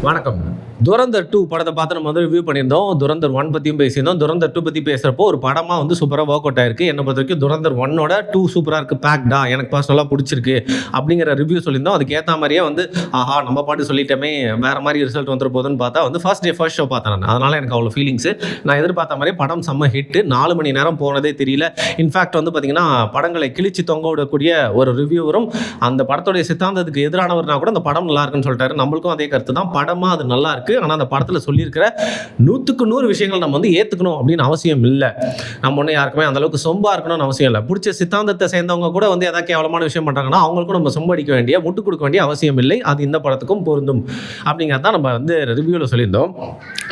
வணக்கம். துரந்தர் 2 படத்தை பார்த்து நம்ம வந்து ரிவ்யூ பண்ணியிருந்தோம். துரந்தர் 1 பற்றியும் பேசியிருந்தோம். துரந்தர் 2 பற்றி பேசுகிறப்போ ஒரு படமாக வந்து சூப்பராக ஒர்க் அவுட் ஆயிருக்கு. என்னை பொறுத்த வரைக்கும் துரந்தர் 1ஓட 2 சூப்பராக இருக்குது, பேக்டா, எனக்கு பர்சனலாக பிடிச்சிருக்கு அப்படிங்கிற ரிவ்யூ சொல்லியிருந்தோம். அதுக்கு ஏற்ற மாதிரியே வந்து ஆஹா நம்ம பாட்டு சொல்லிட்டோமே, வேறு மாதிரி ரிசல்ட் வந்துட போகுதுன்னு பார்த்தா வந்து ஃபர்ஸ்ட் ஷோ பார்த்தேன் நான். அதனால் எனக்கு அவ்வளோ ஃபீலிங்ஸு. நான் எதிர்பார்த்த மாதிரியே படம் செம்ம ஹிட்டு. 4 மணி நேரம் போனதே தெரியல. இன்ஃபேக்ட் வந்து பார்த்திங்கன்னா படங்களை கிழிச்சு தொங்க விடக்கூடிய ஒரு ரிவ்யூவரும் அந்த படத்துடைய சித்தாந்தத்துக்கு எதிரானவர்னா கூட அந்த படம் நல்லா இருக்குன்னு சொல்லிட்டாரு. நம்மளுக்கும் அதே கருத்து தான். படமாக அது நல்லா இருக்குது. ஆனால் அந்த படத்தில் சொல்லியிருக்கிற 100க்கு 100 விஷயங்கள் நம்ம வந்து ஏற்றுக்கணும் அப்படின்னு அவசியம் இல்லை. நம்ம ஒன்றும் யாருக்குமே அந்தளவுக்கு சொம்பா இருக்கணும்னு அவசியம் இல்லை. பிடிச்ச சித்தாந்தத்தை சேர்ந்தவங்க கூட வந்து எதாவது கேவலமான விஷயம் பண்ணுறாங்கன்னா அவங்களுக்கும் நம்ம சொம்படிக்க வேண்டிய, முட்டு கொடுக்க வேண்டிய அவசியம் இல்லை. அது இந்த படத்துக்கும் பொருந்தும் அப்படிங்கிறதான் நம்ம வந்து ரிவ்யூவில் சொல்லியிருந்தோம்.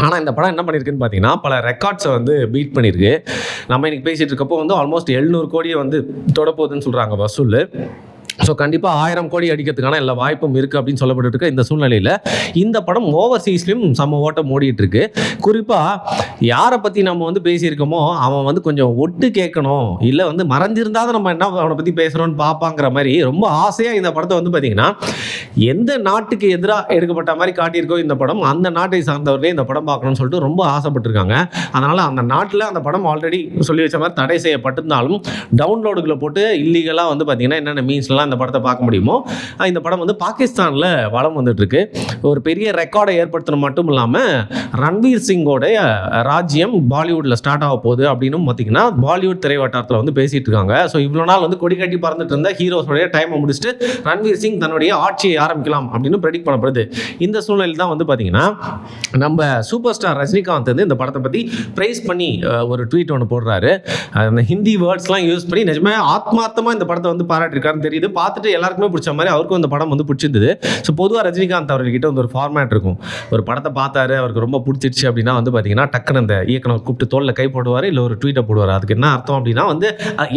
ஆனால் இந்த படம் என்ன பண்ணியிருக்குன்னு பார்த்தீங்கன்னா பல ரெக்கார்ட்ஸை வந்து பீட் பண்ணியிருக்கு. நம்ம இன்னைக்கு பேசிகிட்டு இருக்கப்போ வந்து ஆல்மோஸ்ட் 700 கோடியை வந்து தொடப்போகுதுன்னு சொல்கிறாங்க வசூல். ஸோ கண்டிப்பாக 1000 கோடி அடிக்கிறதுக்கான எல்லா வாய்ப்பும் இருக்குது அப்படின்னு சொல்லப்பட்டு இருக்க இந்த சூழ்நிலையில் இந்த படம் ஓவர்சீஸ்லையும் செம்ம ஓட்டம் ஓடிட்டு இருக்கு. குறிப்பாக யாரை பற்றி நம்ம வந்து பேசியிருக்கோமோ அவன் வந்து கொஞ்சம் ஒட்டு கேட்கணும், இல்லை வந்து மறைஞ்சிருந்தால் நம்ம என்ன அவனை பற்றி பேசுகிறோன்னு பார்ப்பாங்கிற மாதிரி ரொம்ப ஆசையாக இந்த படத்தை வந்து பார்த்திங்கன்னா எந்த நாட்டுக்கு எதிராக எடுக்கப்பட்ட மாதிரி காட்டியிருக்கோ இந்த படம், அந்த நாட்டை சார்ந்தவர்களே இந்த படம் பார்க்கணும்னு சொல்லிட்டு ரொம்ப ஆசைப்பட்டிருக்காங்க. அதனால் அந்த நாட்டில் அந்த படம் ஆல்ரெடி சொல்லி வச்ச மாதிரி தடை செய்யப்பட்டிருந்தாலும் டவுன்லோடுகளை போட்டு இல்லீகலாக வந்து பார்த்திங்கன்னா என்னென்ன மீன்ஸ்லாம் இந்த படத்தை பார்க்க முடியுமோ இந்த படம் வந்து பாகிஸ்தானில் வளம் வந்துட்டுருக்கு. ஒரு பெரிய ரெக்கார்டை ஏற்படுத்தின மட்டும் இல்லாமல் ரன்வீர் சிங்கோடைய ராஜ்யம் பாலிவுட்டில் ஸ்டார்ட் ஆக போகுது அப்படின்னு பார்த்தீங்கன்னா பாலிவுட் திரைவட்டாரத்தில் வந்து பேசிகிட்டு இருக்காங்க. ஸோ இவ்வளோ நாள் வந்து கொடி கட்டி பறந்துட்டு இருந்த ஹீரோஸோடைய டைமை முடிச்சுட்டு ரன்வீர் சிங் தன்னுடைய ஆட்சியை ஆரம்பிக்கலாம் அப்படின்னு ப்ரெடிக்ட் பண்ணப்படுது. இந்த சூழ்நிலையில் தான் வந்து பார்த்தீங்கன்னா நம்ம சூப்பர் ஸ்டார் ரஜினிகாந்த் வந்து இந்த படத்தை பற்றி ப்ரைஸ் பண்ணி ஒரு ட்வீட் ஒன்று போடுறாரு. அந்த ஹிந்தி வேர்ட்ஸ்லாம் யூஸ் பண்ணி நிஜமே ஆத்மார்த்தமாக இந்த படத்தை வந்து பாராட்டியிருக்காருன்னு தெரியுது. பார்த்துட்டு எல்லாருக்குமே பிடிச்ச மாதிரி அவருக்கும் இந்த படம் வந்து பிடிச்சிருந்தது. ஸோ பொதுவாக ரஜினிகாந்த் அவர்கிட்ட வந்து ஒரு ஃபார்மேட் இருக்கும். ஒரு படத்தை பார்த்தாரு, அவருக்கு ரொம்ப பிடிச்சிருச்சு அப்படின்னா வந்து பார்த்தீங்கன்னா டக்குன்னு அந்த இயக்குனர் கூப்பிட்டு தோளில் கை போடுவார், இல்லை ஒரு ட்வீட்டை போடுவார். அதுக்கு என்ன அர்த்தம் அப்படின்னா வந்து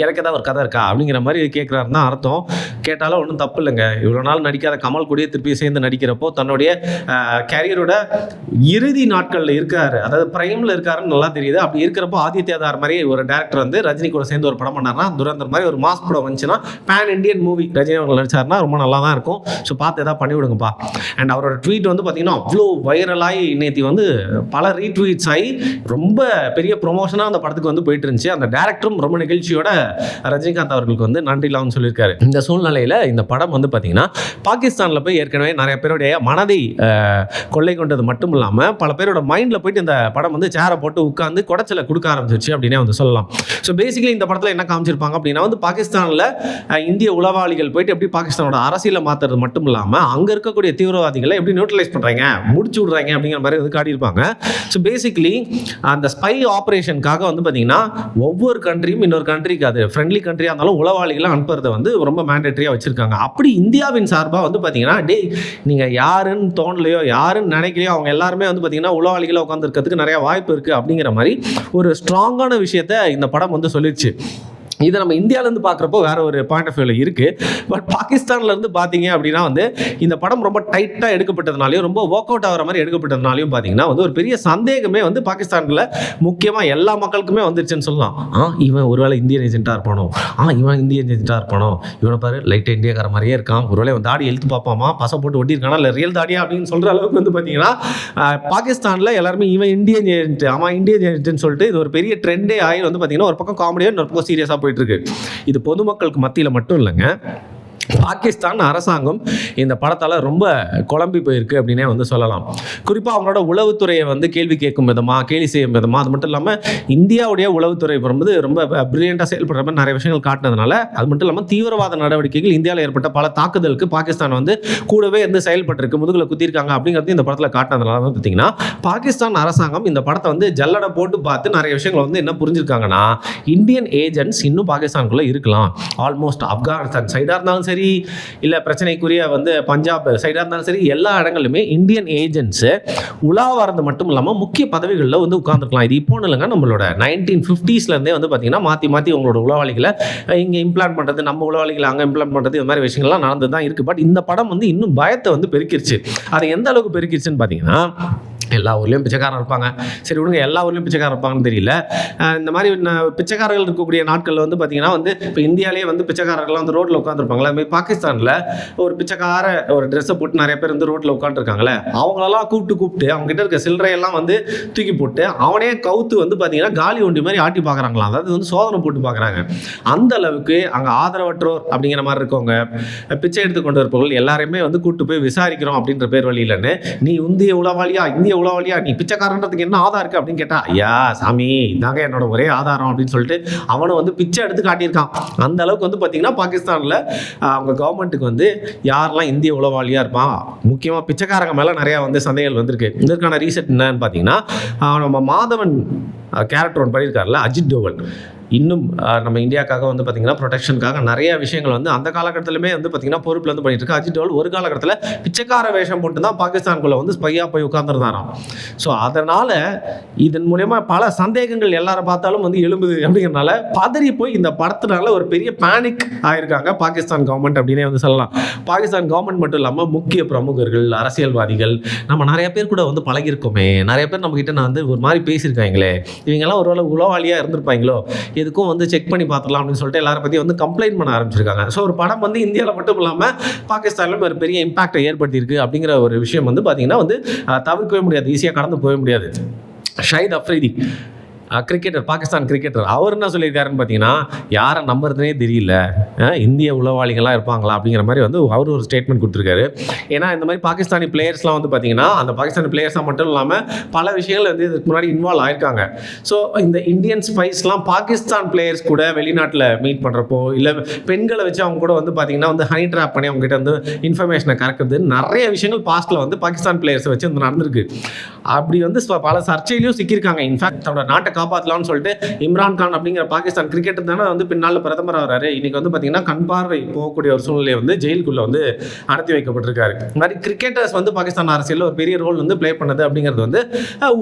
எனக்கு ஏதாவது ஒரு கதை இருக்கா அப்படிங்கிற மாதிரி கேட்குறாருன்னா அர்த்தம். கேட்டாலும் ஒன்றும் தப்பு இல்லைங்க. இவ்வளோ நாள் நடிக்காத கமல் கூடயே திருப்பி சேர்ந்து நடிக்கிறப்போ தன்னுடைய கேரியரோட இறுதி நாட்களில் இருக்காரு, அதாவது பிரைமில் இருக்காருன்னு நல்லா தெரியுது. அப்படி இருக்கிறப்போ ஆதித்யதார் மாதிரி ஒரு டேரக்டர் வந்து ரஜினி கூட சேர்ந்து ஒரு படம் பண்ணார்னா, துரந்தர் மாதிரி ஒரு மாஸ் படம் வந்துச்சுன்னா பேன் இண்டியன் மூவி ரஜினி அவர்கள் நடிச்சாருன்னா ரொம்ப நல்லா தான் இருக்கும். ஸோ பார்த்து எதாவது பண்ணிவிடுங்கப்பா. அண்ட் அவரோட ட்வீட் வந்து பார்த்தீங்கன்னா அவ்வளோ வைரலாகி நேற்று வந்து பல ரீட்வீட்ஸ் ஆகி ரொம்ப பெரிய ப்ரொமோஷனாக அந்த படத்துக்கு வந்து போயிட்டு இருந்துச்சு. அந்த டேரக்டரும் ரொம்ப நிகழ்ச்சியோட ரஜினிகாந்த் அவர்களுக்கு வந்து நன்றிலாம்னு சொல்லியிருக்காரு. இந்த சூழ்நிலையில் இந்த படம் வந்து பார்த்தீங்கன்னா பாகிஸ்தானில் போய் ஏற்கனவே நிறைய பேருடைய மனதை கொள்ளை கொண்டது மட்டும் இல்லாமல் பல பேரோட மைண்டில் போயிட்டு இந்த படம் வந்து சேரை போட்டு உட்காந்து குடைச்சலை கொடுக்க ஆரம்பிச்சிருச்சு அப்படின்னே வந்து சொல்லலாம். ஸோ பேசிக்கலி இந்த படத்தில் என்ன காமிச்சிருப்பாங்க அப்படின்னா வந்து பாகிஸ்தானில் இந்திய உளவாளிகள் போயிட்டு எப்படி பாகிஸ்தானோட அரசியலை மாற்றுறது மட்டும் இல்லாமல் அங்கே இருக்கக்கூடிய தீவிரவாதிகளை எப்படி நியூட்ரலைஸ் பண்ணுறாங்க, முடிச்சு விட்றாங்க அப்படிங்கிற மாதிரி வந்து காட்டியிருப்பாங்க. ஸோ பேசிக்கலி அந்த ஸ்பை ஆப்ரேஷனுக்காக வந்து பார்த்தீங்கன்னா ஒவ்வொரு கண்ட்ரியும் இன்னொரு கண்ட்ரிக்கு அது ஃப்ரெண்ட்லி கண்ட்ரியாக இருந்தாலும் உளவாளிகளை அனுப்புறதை வந்து ரொம்ப மேண்டேட்டரியாக வச்சுருக்காங்க. அப்படி இந்தியாவின் சார்பாக வந்து பார்த்தீங்கன்னா நீங்கள் யாருன்னு தோணலையோ யாருன்னு நினைக்கலையோ அவங்க எல்லாருமே வந்து பார்த்தீங்கன்னா உளவாளிகளை உட்காந்துருக்கிறதுக்கு நிறையா வாய்ப்பு இருக்குது அப்படிங்கிற மாதிரி ஒரு ஸ்ட்ராங்கான விஷயத்தை இந்த படம் வந்து சொல்லிடுச்சு. இதை நம்ம இந்தியாவிலேருந்து பார்க்குறப்போ வேறு ஒரு பாயிண்ட் ஆஃப் வியூவில் இருக்குது. பட் பாகிஸ்தான்லேருந்து பார்த்தீங்க அப்படின்னா வந்து இந்த படம் ரொம்ப டைட்டாக எடுக்கப்பட்டதுனாலையும் ரொம்ப ஒர்க் அவுட் ஆகிற மாதிரி எடுக்கப்பட்டதுனாலையும் பார்த்தீங்கன்னா வந்து ஒரு பெரிய சந்தேகமே வந்து பாகிஸ்தானில் முக்கியமாக எல்லா மக்களுக்குமே வந்துருச்சுன்னு சொல்லலாம். இவன் ஒருவேளை இந்தியன் ஏஜென்ட்டாக இருப்பானோ, இவன் இந்தியன் ஏஜென்ட்டாக இருப்பானோ, இவனை பாரு லைட்டாக இந்தியாக்கார மாதிரியே இருக்கான், ஒருவேளை அவன் தாடி எழுத்து பார்ப்பாமா, பசை போட்டு ஒட்டியிருக்கானா, இல்லை ரியல் தாடியா அப்படின்னு சொல்கிற அளவுக்கு வந்து பார்த்தீங்கன்னா பாகிஸ்தானில் எல்லாருமே இவன் இந்தியன் ஏஜென்ட், இந்தியன் ஏஜென்ட்னு சொல்லிட்டு இது ஒரு பெரிய ட்ரெண்டே ஆகி வந்து பார்த்தீங்கன்னா ஒரு பக்கம் காமெடியாக இன்னொரு பக்கம் சீரியஸாக போயிட்டு இருக்கு. இது பொதுமக்களுக்கு மத்தியில் மட்டும் இல்லைங்க, பாகிஸ்தான் அரசாங்கம் இந்த படத்தால் ரொம்ப குழம்பி போயிருக்கு அப்படின்னே வந்து சொல்லலாம். குறிப்பாக அவங்களோட உளவுத்துறையை வந்து கேள்வி கேட்கும் விதமாக, கேலி செய்யும் விதமாக, அது மட்டும் இல்லாமல் இந்தியாவுடைய உளவுத்துறை வந்து ரொம்ப பிரில்லியண்ட்டாக செயல்படுற மாதிரி நிறைய விஷயங்கள் காட்டினதுனால, அது மட்டும் இல்லாமல் தீவிரவாத நடவடிக்கைகள் இந்தியாவில் ஏற்பட்ட பல தாக்குதலுக்கு பாகிஸ்தான் வந்து கூடவே இருந்து செயல்பட்டுருக்கு, முதுகில் குத்திருக்காங்க அப்படிங்கிறது இந்த படத்தில் காட்டினதுனால வந்து பார்த்தீங்கன்னா பாகிஸ்தான் அரசாங்கம் இந்த படத்தை வந்து ஜல்லடை போட்டு பார்த்து நிறைய விஷயங்கள் வந்து என்ன புரிஞ்சிருக்காங்கன்னா இந்தியன் ஏஜென்ட்ஸ் இன்னும் பாகிஸ்தானுக்குள்ளே இருக்கலாம். ஆல்மோஸ்ட் ஆப்கானிஸ்தான் சைடாக இருந்தாலும் சரி, இல்லை பிரச்சனைக்குரிய வந்து பஞ்சாப் சைடாக இருந்தாலும் சரி, எல்லா இடங்களிலுமே இந்தியன் ஏஜென்ட்ஸு உலாவாரது மட்டும் இல்லாமல் முக்கிய பதவிகளில் வந்து உட்காந்துருக்கலாம். இது இப்போ இல்லைங்க, நம்மளோட 1950s வந்து பார்த்தீங்கன்னா மாற்றி உங்களோட உளவாளிகளை இங்கே இம்ப்ளான்ட் பண்ணுறது, நம்ம உளவாளிகளை அங்கே இம்ப்ளான்ட் பண்ணுறது, இது மாதிரி விஷயங்கள்லாம் நடந்து தான் இருக்குது. பட் இந்த படம் வந்து இன்னும் பயத்தை வந்து பெருக்கிருச்சு. அது எந்த அளவுக்கு பெருக்கிருச்சுன்னு பார்த்தீங்கன்னா எல்லா ஊர்லேயும் பிச்சைக்காரன் இருப்பாங்க. சரி விடுங்க, எல்லா ஊர்லேயும் பிச்சைக்காரன் இருப்பாங்கன்னு தெரியல. இந்த மாதிரி பிச்சைக்காரர்கள் இருக்கக்கூடிய நாட்களில் வந்து பார்த்திங்கன்னா வந்து இப்போ இந்தியாவிலேயே வந்து பிச்சைக்காரர்கள்லாம் வந்து ரோட்டில் உட்காந்துருப்பாங்களே, அதுமாதிரி பாகிஸ்தானில் ஒரு பிச்சைக்கார ஒரு ட்ரெஸ்ஸை போட்டு நிறைய பேர் வந்து ரோட்டில் உட்காந்துருக்காங்களே, அவங்களெல்லாம் கூப்பிட்டு அவங்ககிட்ட இருக்க சில்லறையெல்லாம் வந்து தூக்கி போட்டு அவனே கவுத்து வந்து பார்த்திங்கன்னா காலி ஒண்டி மாதிரி ஆட்டி பார்க்குறாங்களாம். அதாவது வந்து சோதனை போட்டு பார்க்குறாங்க. அந்த அளவுக்கு அங்கே ஆதரவற்றோர் அப்படிங்கிற மாதிரி இருக்கவங்க, பிச்சை எடுத்து கொண்டு இருப்பவர்கள் எல்லாரையுமே வந்து கூப்பிட்டு போய் விசாரிக்கிறோம் அப்படின்ற பேர் வழியிலன்னு, நீ இந்திய உளவாளியா, நீ பிச்சைக்காரன்றதுக்கு என்ன ஆதாரம் இருக்கு அப்படின்னு கேட்டா, ஐயா சாமி இதாங்க என்னோட ஒரே ஆதாரம் அப்படின்னு சொல்லிட்டு அவனை வந்து பிச்சை எடுத்து காட்டியிருக்கான். அந்த அளவுக்கு வந்து பார்த்தீங்கன்னா பாகிஸ்தானில் அவங்க கவர்மெண்ட்டுக்கு வந்து யாரெல்லாம் இந்திய உளவாளியாக இருப்பான், முக்கியமாக பிச்சைக்காரங்க மேலே நிறையா வந்து சந்தேகங்கள் வந்திருக்கு. இதற்கான ரீசெட் என்னன்னு பார்த்தீங்கன்னா, நம்ம மாதவன் கேரக்டர் ஒன்று பண்ணியிருக்காருல, அஜித் டோவல், இன்னும் நம்ம இந்தியாவுக்காக வந்து பார்த்திங்கன்னா ப்ரொடெக்ஷனுக்காக நிறைய விஷயங்கள் வந்து அந்த காலகட்டத்திலுமே வந்து பார்த்திங்கன்னா பொறுப்பில் வந்து பண்ணிட்டு இருக்கு. அஜித் டோவல் ஒரு காலகட்டத்தில் பிச்சைக்கார வேஷம் போட்டு தான் பாகிஸ்தானுக்குள்ளே வந்து ஸ்பையாக போய் உட்காந்துருந்தாராம். ஸோ அதனால் இதன் மூலயமா பல சந்தேகங்கள் எல்லாரும் பார்த்தாலும் வந்து எழும்புது. அப்படிங்கிறனால பதறி போய் இந்த படத்தினால ஒரு பெரிய பேனிக் ஆகிருக்காங்க பாகிஸ்தான் கவர்மெண்ட் அப்படின்னே வந்து சொல்லலாம். பாகிஸ்தான் கவர்மெண்ட் மட்டும் இல்லாமல் முக்கிய பிரமுகர்கள், அரசியல்வாதிகள், நம்ம நிறைய பேர் கூட வந்து பழகிருக்கோமே, நிறைய பேர் நம்மக்கிட்ட நான் வந்து ஒரு மாதிரி பேசியிருக்காங்களே, இவங்கெல்லாம் ஒருவேளை உளவாளியாக இருந்திருப்பாங்களோ, எதுக்கும் வந்து செக் பண்ணி பார்த்துலாம் அப்படின்னு சொல்லிட்டு எல்லாரும் பற்றி வந்து கம்ப்ளைண்ட் பண்ண ஆரம்பிச்சிருக்காங்க. ஸோ ஒரு படம் வந்து இந்தியாவில் மட்டும் இல்லாமல் பாகிஸ்தானிலும் ஒரு பெரிய இம்பாக்டை ஏற்படுத்தியிருக்கு அப்படிங்கிற ஒரு விஷயம் வந்து பார்த்திங்கன்னா வந்து தவிர்க்கவே முடியாது, ஈஸியாக கடந்து போக முடியாது. ஷாஹித் அஃப்ரிதி கிரிக்கெட்டர், பாகிஸ்தான் கிரிக்கெட்டர், அவர் என்ன சொல்லியிருக்காருன்னு பார்த்தீங்கன்னா, யாரை நம்புறதுனே தெரியல, இந்திய உளவாளிகள்லாம் இருப்பாங்களா அப்படிங்கிற மாதிரி வந்து அவர் ஒரு ஸ்டேட்மெண்ட் கொடுத்துருக்காரு. ஏன்னா இந்த மாதிரி பாகிஸ்தானி பிளேயர்ஸ்லாம் வந்து பார்த்தீங்கன்னா, அந்த பாகிஸ்தானி பிளேயர்ஸாக மட்டும் இல்லாமல் பல விஷயங்கள் வந்து இதுக்கு முன்னாடி இன்வால்வ் ஆயிருக்காங்க. ஸோ இந்த இந்தியன் ஸ்பைஸ்லாம் பாகிஸ்தான் பிளேயர்ஸ் கூட வெளிநாட்டில் மீட் பண்ணுறப்போ, இல்லை பெண்களை வச்சு அவங்க கூட வந்து பார்த்தீங்கன்னா வந்து ஹனி ட்ராப் பண்ணி அவங்ககிட்ட வந்து இன்ஃபர்மேஷனை கறக்கிறது, நிறைய விஷயங்கள் பாஸ்ட்டில் வந்து பாகிஸ்தான் பிளேயர்ஸை வச்சு வந்து நடந்திருக்கு. அப்படி வந்து பல சர்ச்சையிலையும் சிக்கியிருக்காங்க. இன்ஃபேக்ட் தன்னோட நாட்டை காப்பாற்றலாம்னு சொல்லிட்டு இம்ரான் கான் அப்படிங்கிற பாகிஸ்தான் கிரிக்கெட்டர் தானே வந்து பின்னால் பிரதமர் ஆகிறாரு. இன்னைக்கு வந்து பார்த்தீங்கன்னா கண் பார்வை போகக்கூடிய ஒரு சூழ்நிலையை வந்து ஜெயிலுக்குள்ளே வந்து அடர்த்தி வைக்கப்பட்டிருக்காரு. இந்த மாதிரி கிரிக்கெட்டர்ஸ் வந்து பாகிஸ்தான் அரசியலில் ஒரு பெரிய ரோல் வந்து ப்ளே பண்ணது அப்படிங்கிறது வந்து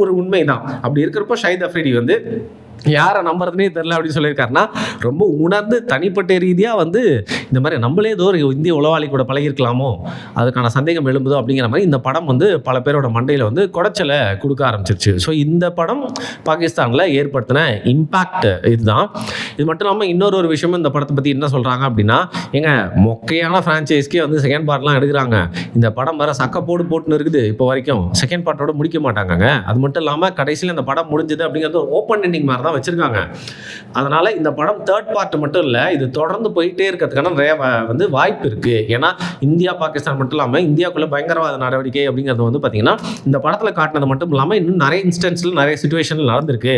ஒரு உண்மை தான். அப்படி இருக்கிறப்போ ஷாஹித் அஃப்ரிதி வந்து யாரை நம்புறதுனே தெரியல அப்படின்னு சொல்லியிருக்காருன்னா, ரொம்ப உணர்ந்து தனிப்பட்ட ரீதியாக வந்து இந்த மாதிரி நம்மளே ஏதோ ஒரு இந்திய உளவாளி கூட பழகிருக்கலாமோ, அதுக்கான சந்தேகம் எழும்புதோ அப்படிங்கிற மாதிரி இந்த படம் வந்து பல பேரோட மண்டையில் வந்து குடைச்சலை கொடுக்க ஆரம்பிச்சிருச்சு. ஸோ இந்த படம் பாகிஸ்தானில் ஏற்படுத்தின இம்பேக்ட் இதுதான். இது மட்டும் இல்லாமல் இன்னொரு விஷயமும் இந்த படத்தை பற்றி என்ன சொல்கிறாங்க அப்படின்னா, எங்க மொக்கையான ஃப்ரான்ச்சைஸ்க்கே வந்து செகண்ட் பார்ட்லாம் எடுக்கிறாங்க, இந்த படம் வேறு போட்டுன்னு இருக்குது, இப்போ வரைக்கும் செகண்ட் பார்ட்டோட முடிக்க மாட்டாங்க. அது மட்டும் இல்லாமல் கடைசியில் இந்த படம் முடிஞ்சது அப்படிங்கிறது ஒரு ஓப்பன் எண்டிங் மாதிரி தான் வச்சிருக்காங்க. அதனால இந்த படம் தேர்ட் பார்ட் மட்டும் இல்லை, இது தொடர்ந்து போயிட்டே இருக்கிறதுக்கான நிறைய வந்து வாய்ப்பு இருக்கு. ஏன்னா இந்தியா பாகிஸ்தான் மட்டும் இல்லாமல் இந்தியாவுக்குள்ள பயங்கரவாத நடவடிக்கை அப்படிங்கிறது வந்து பார்த்தீங்கன்னா இந்த படத்தில் காட்டினது மட்டும் இல்லாமல் இன்னும் நிறைய இன்ஸ்டன்ஸில் நிறைய சுச்சுவேஷனில் நடந்திருக்கு.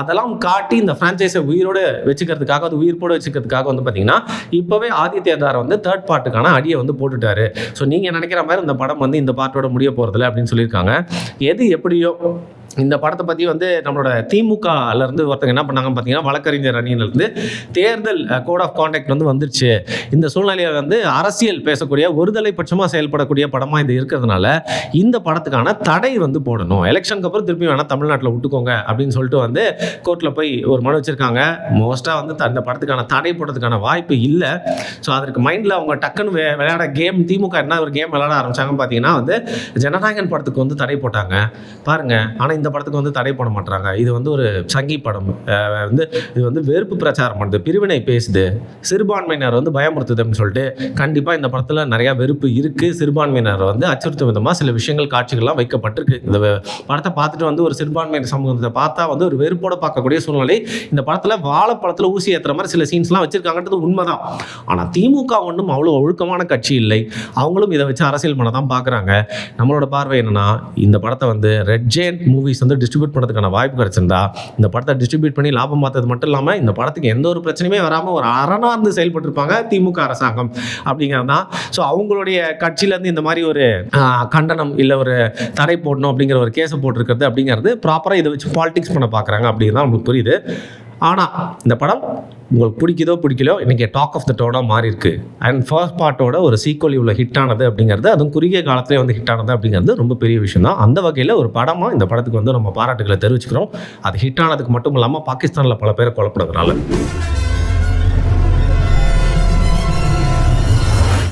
அதெல்லாம் காட்டி இந்த ஃப்ரான்ச்சைஸை உயிரோடு வச்சுக்கிறதுக்காக, அது உயிர்ப்போடு வச்சுக்கிறதுக்காக வந்து பார்த்தீங்கன்னா இப்போவே ஆதித்யதார் வந்து தேர்ட் பார்ட்டுக்கான அடியை வந்து போட்டுட்டாரு. ஸோ நீங்கள் நினைக்கிற மாதிரி இந்த படம் வந்து இந்த பார்ட்டோட முடிய போகிறதில்ல அப்படின்னு சொல்லியிருக்காங்க. எது எப்படியோ இந்த படத்தை பற்றி வந்து நம்மளோட திமுகலேருந்து ஒருத்தங்க என்ன பண்ணாங்கன்னு பார்த்தீங்கன்னா, வழக்கறிஞர் அணியிலிருந்து தேர்தல் கோட் ஆஃப் கான்டாக்ட் வந்து வந்துருச்சு. இந்த சூழ்நிலையில் வந்து அரசியல் பேசக்கூடிய ஒருதலை பட்சமாக செயல்படக்கூடிய படமாக இது இருக்கிறதுனால இந்த படத்துக்கான தடை வந்து போடணும், எலெக்ஷனுக்கு அப்புறம் திருப்பி வேணால் தமிழ்நாட்டில் விட்டுக்கோங்க அப்படின்னு சொல்லிட்டு வந்து கோர்ட்டில் போய் ஒரு மனு வச்சுருக்காங்க. மோஸ்ட்டாக வந்து அந்த படத்துக்கான தடை போடுறதுக்கான வாய்ப்பு இல்லை. ஸோ அதற்கு மைண்டில் அவங்க டக்குன்னு விளையாட கேம், திமுக என்ன ஒரு கேம் விளையாட ஆரம்பித்தாங்கன்னு பார்த்தீங்கன்னா வந்து ஜனநாயகன் படத்துக்கு வந்து தடை போட்டாங்க பாருங்கள். ஆனால் இந்த படத்துக்கு வந்து தடை பண்ண மாட்டாங்க. இது வந்து ஒரு சங்கி படம், வந்து இது வந்து வெறுப்பு பிரச்சாரம் பண்ணுது, பிரிவினை பேசுது, சிறுபான்மையினர் வந்து பயமுறுத்துதுன்னு சொல்லிட்டு கண்டிப்பாக இந்த படத்தில் நிறையா வெறுப்பு இருக்குது. சிறுபான்மையினர் வந்து அச்சுறுத்தும் விதமாக சில விஷயங்கள், காட்சிகள்லாம் வைக்கப்பட்டிருக்கு. இந்த படத்தை பார்த்துட்டு வந்து ஒரு சிறுபான்மையினர் சமூகத்தை பார்த்தா வந்து ஒரு வெறுப்போடு பார்க்கக்கூடிய சூழ்நிலை இந்த படத்தில் வாழைப்பழத்தில் ஊசி ஏற்றுற மாதிரி சில சீன்ஸ்லாம் வச்சுருக்காங்கன்றது உண்மைதான். ஆனால் திமுக ஒன்றும் அவ்வளோ ஒழுக்கமான கட்சி இல்லை, அவங்களும் இதை வச்சு அரசியல் பண்ண தான் பார்க்குறாங்க. நம்மளோட பார்வை என்னென்னா, இந்த படத்தை வந்து ரெட் ஜெயண்ட் மூவிஸ் வந்து டிஸ்ட்ரிபியூட் பண்ணுறதுக்கான வாய்ப்பு கிடைச்சிருந்தா இந்த படத்தை டிஸ்ட்ரிபியூட் பண்ணி லாபம் பார்த்தது மட்டும் இல்லாமல் இந்த படத்துக்கு எந்த ஒரு பிரச்சனையுமே வராமல் ஒரு அரணார்ந்து செயல்பட்டுருப்பாங்க திமுக அரசாங்கம் அப்படிங்கிறது தான். ஸோ அவங்களுடைய கட்சியிலேருந்து இந்த மாதிரி ஒரு கண்டனம் இல்லை ஒரு தடை போடணும் அப்படிங்கிற ஒரு கேஸை போட்டிருக்கிறது அப்படிங்கிறது ப்ராப்பராக இதை வச்சு பாலிடிக்ஸ் பண்ண பார்க்குறாங்க அப்படிங்கிறது தான் உங்களுக்கு புரியுது. ஆனால் இந்த படம் உங்களுக்கு பிடிக்குதோ பிடிக்கலையோ இன்றைக்கி டாக் ஆஃப் த டவுனாக மாறி இருக்கு. அண்ட் ஃபர்ஸ்ட் பார்ட்டோட ஒரு சீக்வல் இவ்வளோ ஹிட் ஆனது அப்படிங்கிறது, அதுவும் குறுகிய காலத்திலே வந்து ஹிட் ஆனது அப்படிங்கிறது ரொம்ப பெரிய விஷயம் தான். அந்த வகையில் ஒரு படமாக இந்த படத்துக்கு வந்து நம்ம பாராட்டுகளை தெரிவிச்சுக்கிறோம். அது ஹிட் ஆனதுக்கு மட்டும் இல்லாமல் பாகிஸ்தானில் பல பேரை கொல்லப்படுறதுனால.